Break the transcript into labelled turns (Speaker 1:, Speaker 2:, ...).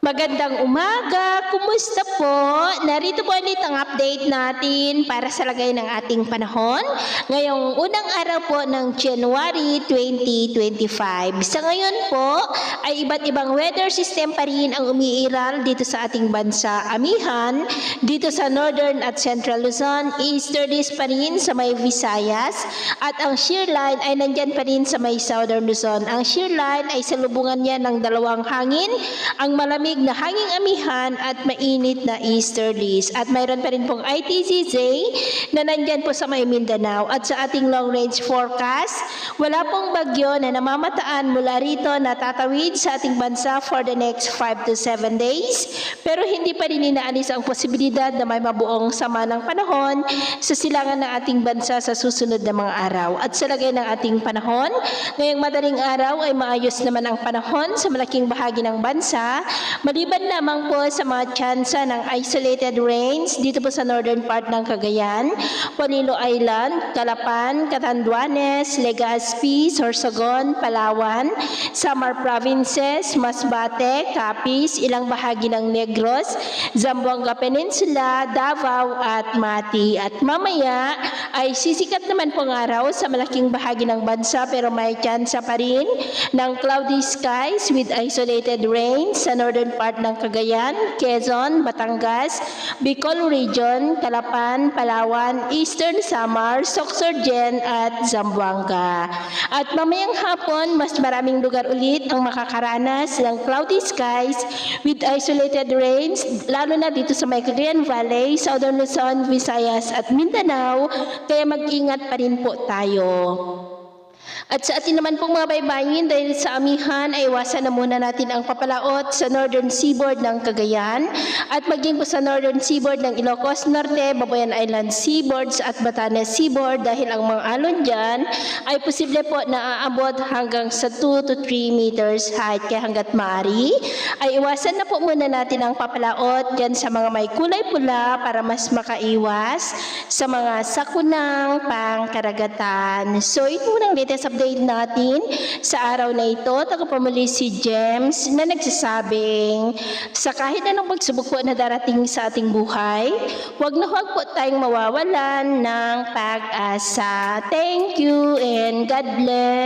Speaker 1: Magandang umaga! Kumusta po? Narito po ulit ang update natin para sa lagay ng ating panahon ngayong unang araw po ng January 2025. Sa ngayon po ay iba't ibang weather system pa rin ang umiiral dito sa ating bansa. Amihan, dito sa Northern at Central Luzon, Easterlies pa rin sa may Visayas at ang shear line ay nandyan pa rin sa may Southern Luzon. Ang shear line ay salubungan niya ng dalawang hangin, ang malamig na hanging amihan at mainit na easterlies. At mayroon pa rin pong ITCZ na nandyan po sa may Mindanao. At sa ating long range forecast, wala pong bagyo na namamataan mula rito na tatawid sa ating bansa for the next 5 to 7 days. Pero hindi pa rin inaalis ang posibilidad na may mabuong sama ng panahon sa silangan ng ating bansa sa susunod na mga araw. At sa lagay ng ating panahon, ngayong madaling araw ay maayos naman ang panahon sa malaking bahagi ng bansa, maliban lamang po sa mga tsansa ng isolated rains dito po sa northern part ng Cagayan, Polillo Island, Calapan, Catanduanes, Legazpi, Sorsogon, Palawan, Samar Provinces, Masbate, Capiz, ilang bahagi ng Negros, Zamboanga Peninsula, Davao at Mati. At mamaya ay sisikat naman po ang araw sa malaking bahagi ng bansa pero may tsansa pa rin ng cloudy skies with isolated rains sa northern part ng Cagayan, Quezon, Batangas, Bicol Region, Calapan, Palawan, Eastern Samar, Sorsogon at Zamboanga. At mamayang hapon, mas maraming lugar ulit ang makakaranas ng cloudy skies with isolated rains, lalo na dito sa may Cagayan Valley, Southern Luzon, Visayas at Mindanao, kaya mag-ingat pa rin po tayo. At sa atin naman pong mga baybayin, dahil sa amihan ay iwasan na muna natin ang papalaot sa northern seaboard ng Cagayan at maging po sa northern seaboard ng Ilocos Norte, Babuyan Island seaboards at Batanes seaboard dahil ang mga alon dyan ay posible po na aabot hanggang sa 2 to 3 meters height. Kaya hanggat maaari ay iwasan na po muna natin ang papalaot dyan sa mga may kulay pula para mas makaiwas sa mga sakunang pangkaragatan. So ito munang latest update natin sa araw na ito. Tagapamuli si James na nagsasabing sa kahit anong pagsubok po na darating sa ating buhay, huwag na huwag po tayong mawawalan ng pag-asa. Thank you and God bless.